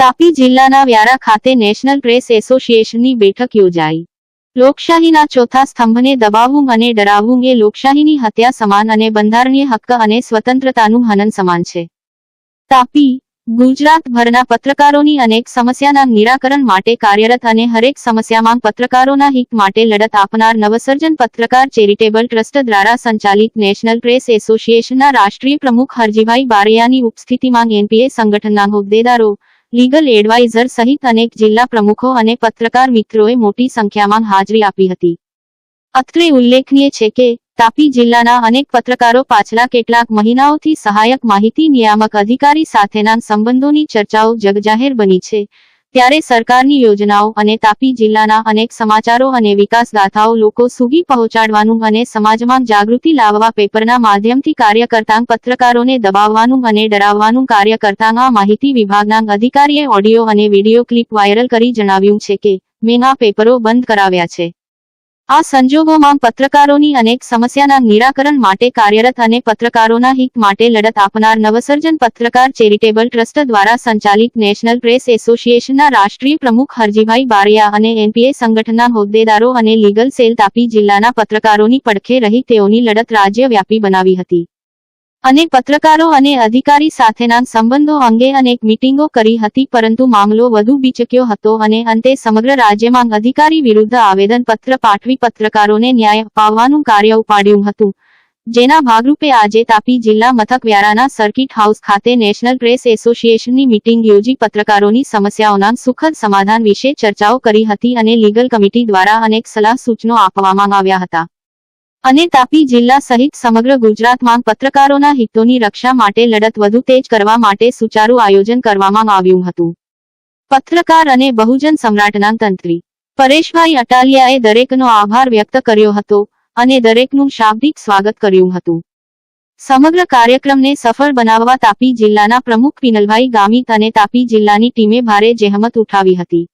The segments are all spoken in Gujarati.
તાપી જિલ્લાના વ્યારા ખાતે નેશનલ પ્રેસ એસોસિએશનની બેઠક યોજાઈ। લોકશાહીના ચોથા સ્તંભને દબાવવું અને ડરાવવું એ લોકશાહીની હત્યા સમાન અને બંધારણીય હક્ક અને સ્વતંત્રતાનું હનન સમાન છે। તાપી ગુજરાતભરના પત્રકારોની અનેક સમસ્યાના નિરાકરણ માટે કાર્યરત અને હરેક સમસ્યામાં પત્રકારોના હિત માટે લડત આપનાર નવસર્જન પત્રકાર ચેરિટેબલ ટ્રસ્ટ દ્વારા સંચાલિત નેશનલ પ્રેસ એસોસિએશનના રાષ્ટ્રીય પ્રમુખ હરજીભાઈ બારૈયાની ઉપસ્થિતિમાં એનપીએ સંગઠનના હોદ્દેદારો, લીગલ એડવાઇઝર સહિત અનેક જિલ્લા પ્રમુખો અને પત્રકાર મિત્રોએ મોટી સંખ્યામાં હાજરી આપી હતી। અત્રે ઉલ્લેખનીય છે કે તાપી જિલ્લાના અનેક પત્રકારો પાછલા કેટલાક મહિનાઓથી સહાયક માહિતી નિયામક અધિકારી સાથેના સંબંધોની ચર્ચાઓ જગજાહેર બની છે, ત્યારે સરકારની યોજનાઓ અને તાપી જિલ્લાના અનેક સમાચારો અને વિકાસ ગાથાઓ લોકો સુધી પહોંચાડવાનું અને સમાજમાં જાગૃતિ લાવવા પેપરના માધ્યમથી કાર્ય કરતા પત્રકારોને દબાવવાનું અને ડરાવવાનું કાર્ય કરતા આ માહિતી વિભાગના અધિકારીએ ઓડિયો અને વિડીયો ક્લિપ વાયરલ કરી જણાવ્યું છે કે મેં આ પેપરો બંધ કરાવ્યા છે। આ સંજોગોમાં પત્રકારોની અનેક સમસ્યાના નિરાકરણ માટે કાર્યરત અને પત્રકારોના હિત માટે લડત આપનાર નવસર્જન પત્રકાર ચેરિટેબલ ટ્રસ્ટ દ્વારા સંચાલિત નેશનલ પ્રેસ એસોસિએશનના રાષ્ટ્રીય પ્રમુખ હરજીભાઈ બારૈયા અને એનપીએ સંગઠનના હોદ્દેદારો અને લીગલ સેલ તાપી જિલ્લાના પત્રકારોની પડખે રહી તેઓની લડત રાજ્યવ્યાપી બનાવી હતી અને પત્રકારો અને અધિકારી સાથેના સંબંધો અંગે અનેક મીટિંગો કરી હતી, પરંતુ મામલો વધુ બીચક્યો હતો અને અંતે સમગ્ર રાજ્યમાં અધિકારી વિરુદ્ધ આવેદનપત્ર પાઠવી પત્રકારોને ન્યાય અપાવવાનું કાર્ય ઉપાડ્યું હતું, જેના ભાગરૂપે આજે તાપી જિલ્લા મથક વ્યારાના સર્કિટ હાઉસ ખાતે નેશનલ પ્રેસ એસોસિએશનની મીટિંગ યોજી પત્રકારોની સમસ્યાઓના સુખદ સમાધાન વિશે ચર્ચાઓ કરી હતી અને લીગલ કમિટી દ્વારા અનેક સલાહ સૂચનો આપવામાં આવ્યા હતા અને તાપી જિલ્લા સહિત સમગ્ર ગુજરાતમાં પત્રકારોના હિતોની રક્ષા માટે લડત વધુ તેજ કરવા માટે સુચારુ આયોજન કરવામાં આવ્યું હતું। પત્રકાર અને બહુજન સમ્રાટના તંત્રી પરેશભાઈ અટાલિયાએ દરેકનો આભાર વ્યક્ત કર્યો હતો અને દરેકનું શાબ્દિક સ્વાગત કર્યું હતું। સમગ્ર કાર્યક્રમને સફળ બનાવવા તાપી જિલ્લાના પ્રમુખ પિનલભાઈ ગામિત અને તાપી જિલ્લાની ટીમે ભારે જહેમત ઉઠાવી હતી।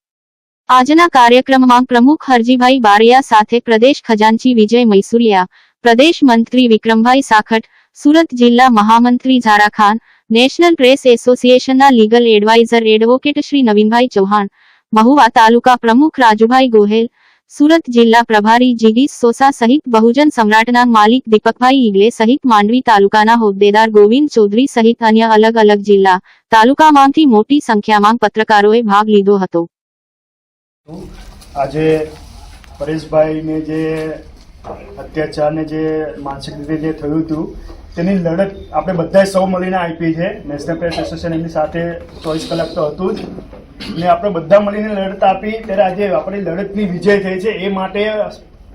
આજના કાર્યક્રમમાં પ્રમુખ હરજીભાઈ બારૈયા સાથે પ્રદેશ ખજાનચી વિજય મૈસુરિયા, પ્રદેશ મંત્રી વિક્રમભાઈ સાખટ, સુરત જિલ્લા મહામંત્રી ઝારા ખાન, નેશનલ પ્રેસ એસોસિએશનના legal advisor advocate Shri Navinbhai Chauhan, Mahuva taluka પ્રમુખ રાજુભાઈ ગોહેલ, સુરત જિલ્લા પ્રભારી જીડીસ સોસા સહિત બહુજન સમ્રાટના માલિક દીપકભાઈ ઈગલે સહિત માંડવી તાલુકાના હોદ્દેદાર ગોવિંદ ચૌધરી સહિત અન્ય અલગ અલગ જિલ્લા તાલુકામાંથી મોટી સંખ્યામાં પત્રકારોએ ભાગ લીધો હતો। આજે પરેશભાઈને જે અત્યાચાર ને જે માનસિક રીતે જે થયું હતું તેની લડત આપણે બધાએ સૌ મળીને આપી છે। નેશનલ પ્રેસ એસોસિએશન એમની સાથે 24 કલાક તો હતું જ ને આપણે બધા મળીને લડત આપી, ત્યારે આજે આપણી લડતની વિજય થઈ છે। એ માટે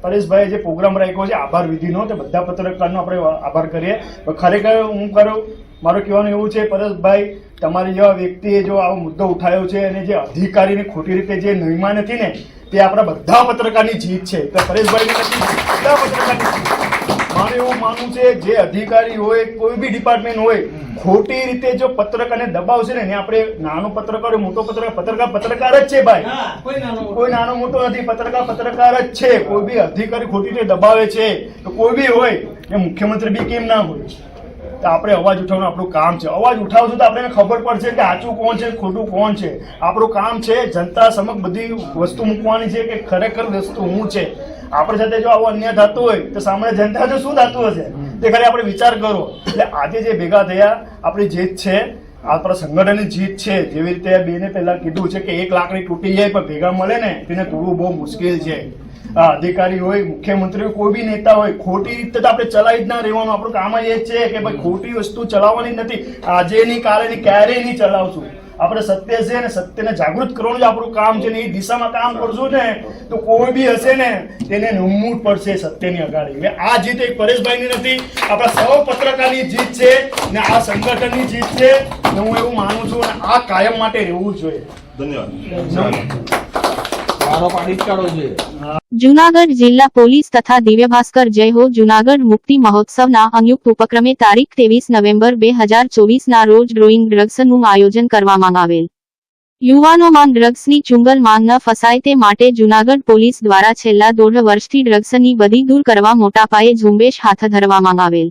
પરેશભાઈએ જે પ્રોગ્રામ રાખ્યો છે આભાર વિધિનો, તે બધા પત્રકારનો આપણે આભાર કરીએ। ખરેખર હું મારું કહેવાનું એવું છે, પરેશભાઈ તમારી જેવા વ્યક્તિએ જો આવો મુદ્દો ઉઠાવ્યો છે અને જે અધિકારીને ખોટી રીતે જે નિયમા નથી ને તે આપણા બધા પત્રકારની જીત છે, તો પરેશભાઈની નથી, બધા પત્રકારની જીત। મારે એવું માનવું છે જે અધિકારી હોય, કોઈ બી ડિપાર્ટમેન્ટ હોય, ખોટી રીતે જો પત્રકારને દબાવશે ને, આપણે નાનો પત્રકાર હોય મોટો પત્રકાર જ છે ભાઈ, કોઈ નાનો મોટો નથી, પત્રકાર જ છે। કોઈ બી અધિકારી ખોટી રીતે દબાવે છે તો કોઈ બી હોય એ મુખ્યમંત્રી બી કેમ ના હોય, તો આપણે અવાજ ઉઠાવવાનું આપણું કામ છે। અવાજ ઉઠાવશું તો આપણે ખબર પડશે કે સાચું કોણ છે ખોટું કોણ છે। આપણું કામ છે જનતા સમક્ષ બધી વસ્તુ મૂકવાની છે કે ખરેખર વસ્તુ શું છે। આપણી સાથે જો આવો અન્યાય થતો હોય તો સામે જનતા જો શું થતું હશે તે ખાલી આપણે વિચાર કરો। એટલે આજે જે ભેગા થયા આપણી જીત છે, આપણા સંગઠનની જીત છે। જેવી રીતે બેને પહેલા કીધું છે કે 1 લાકડી તૂટી જાય પણ ભેગા મળે ને તેને તોડવું બહુ મુશ્કેલ છે। અધિકારી હોય, મુખ્યમંત્રી હોય, કોઈ બી નેતા હોય, ખોટી રીતે તો આપણે ચલાવી જ ના રહેવાનું। આપણું કામ જ એ છે કે ભાઈ ખોટી વસ્તુ ચલાવવાની નથી, આજે ની કાલે ની ક્યારેય નહીં ચલાવશું। આપણે સત્ય છે ને સત્યને જાગૃત કરવાનું જ આપણું કામ છે ને એ દિશામાં કામ કરશું ને તો કોઈ બી હશે ને તેને નમવું પડશે સત્યની અગાડી। એટલે આ જીત એક પરેશભાઈની નથી, આપણા સૌ પત્રકારની જીત છે ને આ સંગઠનની જીત છે ને હું એવું માનું છું અને આ કાયમ માટે રહેવું જોઈએ। ધન્યવાદ। જૂનાગઢ જિલ્લા પોલીસ તથા દિવ્ય ભાસ્કર જય હો જૂનાગઢ મુક્તિ મહોત્સવના સંયુક્ત ઉપક્રમે તારીખ 23 નવેમ્બર 2024ના રોજ ડ્રોઈંગ ડ્રગ્સનું આયોજન કરવામાં આવેલ। યુવાનોમાં ડ્રગ્સની ચુંગલમાં ન ફસાય તે માટે જૂનાગઢ પોલીસ દ્વારા છેલ્લા 1.5 વર્ષથી ડ્રગ્સની બદી દૂર કરવા મોટા પાયે ઝુંબેશ હાથ ધરવામાં આવેલ।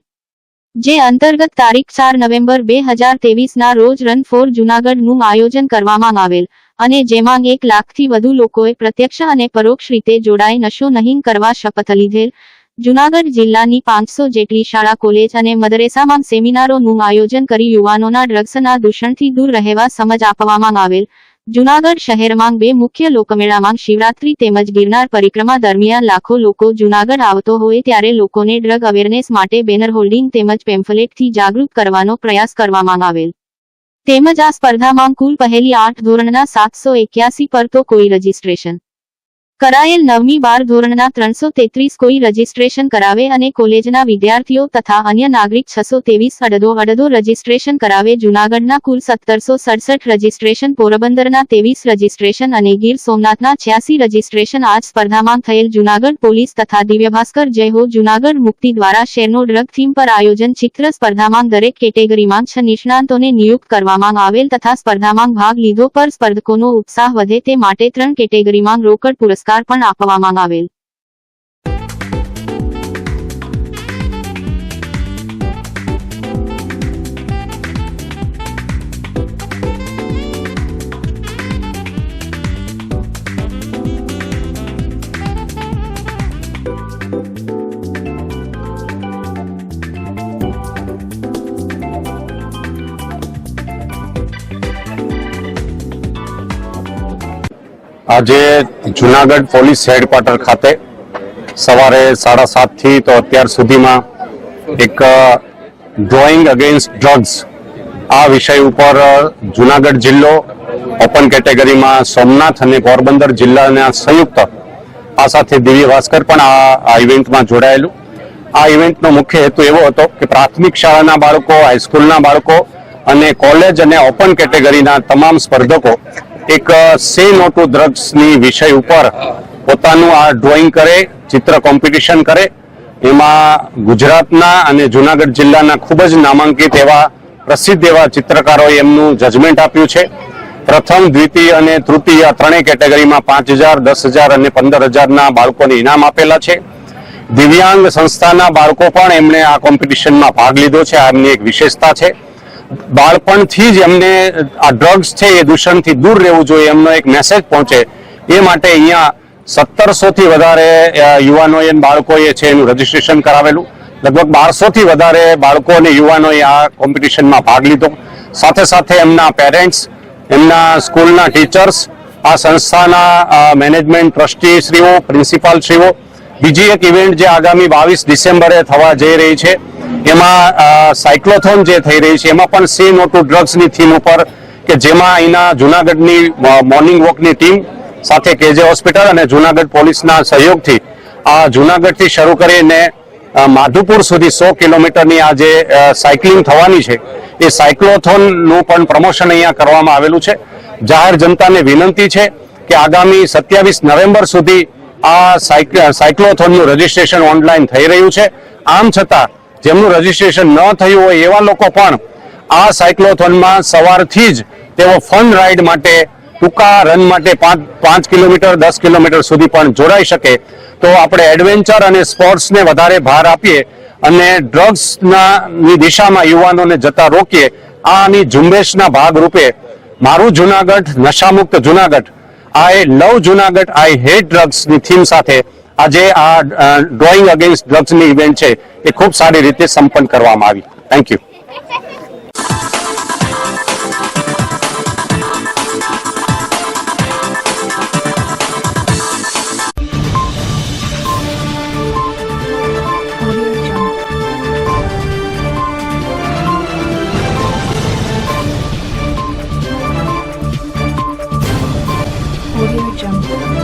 જે અંતર્ગત તારીખ 4 નવેમ્બર 2023ના રોજ રન ફોર જૂનાગઢનું આયોજન કરવામાં આવેલ અને જેમાં 1 લાખથી વધુ લોકોએ પ્રત્યક્ષ અને પરોક્ષ રીતે જોડાઈ નશો નહીં કરવા શપથ લીધેલ. જૂનાગઢ જિલ્લાની 500 જેટલી શાળા કોલેજ અને મદરેસામાં સેમિનારોનું આયોજન કરી યુવાનોના ડ્રગ્સના દૂષણથી દૂર રહેવા સમજ આપવામાં આવેલ. જૂનાગઢ શહેરમાં 2 મુખ્ય લોકમેળામાં શિવરાત્રી તેમજ ગિરનાર પરિક્રમા દરમિયાન લાખો લોકો જૂનાગઢ આવતો હોય ત્યારે લોકોને ડ્રગ અવેરનેસ માટે બેનર હોલ્ડિંગ તેમજ પેમ્ફલેટથી જાગૃત કરવાનો પ્રયાસ કરવામાં આવેલ. તેમજ આ સ્પર્ધામાં કુલ પહેલી 8 ધોરણના 781 પર તો કોઈ રજીસ્ટ્રેશન કરાયેલ 9મી 12 ધોરણના 333 કોઈ રજીસ્ટ્રેશન કરાવે અને કોલેજના વિદ્યાર્થીઓ તથા અન્ય નાગરિક 623 અડધો રજીસ્ટ્રેશન કરાવે. જૂનાગઢના કુલ 1767 રજીસ્ટ્રેશન, પોરબંદરના 23 રજીસ્ટ્રેશન અને ગીર સોમનાથના 86 રજીસ્ટ્રેશન આ જ સ્પર્ધામાં થયેલ. જૂનાગઢ પોલીસ તથા દિવ્યભાસ્કર જય હો જૂનાગઢ મુક્તિ દ્વારા શહેરનો ડ્રગ થીમ પર આયોજન ચિત્ર સ્પર્ધામાં દરેક કેટેગરીમાં 6 નિષ્ણાંતોને નિયુક્ત કરવામાં આવેલ તથા સ્પર્ધામાં ભાગ લીધો પર સ્પર્ધકોનો ઉત્સાહ વધે તે માટે 3 કેટેગરીમાં રોકડ પુરસ્કાર પણ આપવામાં આવેલ. આજે જુનાગઢ પોલીસ હેડક્વાર્ટર ખાતે સવારે 7:30 થી તો અત્યાર સુધીમાં એક ડ્રોઈંગ અગેન્સ્ટ ડ્રગ્સ આ વિષય ઉપર જુનાગઢ જિલ્લો ઓપન કેટેગરીમાં સોમનાથ અને પોરબંદર જિલ્લાના સંયુક્ત આ સાથે દિવ્ય ભાસ્કર પણ આ ઇવેન્ટમાં જોડાયેલું. આ ઇવેન્ટનો મુખ્ય હેતુ એવો હતો કે પ્રાથમિક શાળાના બાળકો, હાઈસ્કૂલના બાળકો અને કોલેજ અને ઓપન કેટેગરીના તમામ સ્પર્ધકો એક સે નો ટુ ડ્રગ્સની વિષય ઉપર પોતાનું આ ડ્રોઈંગ કરે, ચિત્ર કોમ્પિટિશન કરે. એમાં ગુજરાતના અને જુનાગઢ જિલ્લાના ખૂબ જ નામાંકિત એવા પ્રસિદ્ધ એવા ચિત્રકારોએ એમનું જજમેન્ટ આપ્યું છે. પ્રથમ, દ્વિતીય અને તૃતીય ત્રણેય કેટેગરીમાં 5,000, 10,000 અને 15,000ના બાળકોને ઇનામ આપેલા છે. દિવ્યાંગ સંસ્થાના બાળકો પણ એમણે આ કોમ્પિટિશનમાં ભાગ લીધો છે. આ એમની એક વિશેષતા છે. બાળપણથી જ એમને આ ડ્રગ્સ છે એ દૂષણથી દૂર રહેવું જોઈએ એમનો એક મેસેજ પહોંચે એ માટે અહીંયા 1700 થી વધારે યુવાનોએ અને બાળકોએ છે એનું રજીસ્ટ્રેશન કરાવેલું. લગભગ 1200 થી વધારે બાળકો અને યુવાનોએ આ કોમ્પિટિશનમાં ભાગ લીધો. સાથે સાથે એમના પેરેન્ટ્સ, એમના સ્કૂલના ટીચર્સ, આ સંસ્થાના મેનેજમેન્ટ ટ્રસ્ટીશ્રીઓ, પ્રિન્સિપાલશ્રીઓ. બીજી એક ઇવેન્ટ જે આગામી 22 ડિસેમ્બરે થવા જઈ રહી છે એમાં સાયક્લોથોન જે થઈ રહી છે એમાં પણ સે નો ટુ ડ્રગ્સની થીમ ઉપર કે જેમાં અહીંના જુનાગઢની મોર્નિંગ વોકની ટીમ સાથે કેજે હોસ્પિટલ અને જુનાગઢ પોલીસના સહયોગથી આ જુનાગઢથી શરૂ કરીને માધુપુર સુધી 100 કિલોમીટરની આ જે સાયકલિંગ થવાની છે એ સાયક્લોથોનનું પણ પ્રમોશન અહીંયા કરવામાં આવેલું છે. જાહેર જનતાને વિનંતી છે કે આગામી 27 નવેમ્બર સુધી આ સાયક્લોથોનનું રજીસ્ટ્રેશન ઓનલાઈન થઈ રહ્યું છે. આમ છતાં જેમનું રજીસ્ટ્રેશન ન થયું હોય એવા લોકો પણ આ સાયક્લોથોનમાં સવારથી જ તેઓ ફન રાઈડ માટે, ટૂંકા રન માટે 5 કિલોમીટર 10 કિલોમીટર સુધી પણ જોડાઈ શકે. તો આપણે એડવેન્ચર અને સ્પોર્ટ્સને વધારે ભાર આપીએ અને ડ્રગ્સની દિશામાં યુવાનોને જતા રોકીએ. આની ઝુંબેશના ભાગરૂપે મારું જુનાગઢ, નશામુક્ત જુનાગઢ, આઈ લવ જુનાગઢ, આઈ હેટ ડ્રગ્સની થીમ સાથે આજે આ ડ્રોઈંગ અગેન્સ્ટ ડ્રગ્સની ઇવેન્ટ છે એ ખૂબ સારી રીતે સંપન્ન કરવામાં આવી. Thank you. Audio Jungle.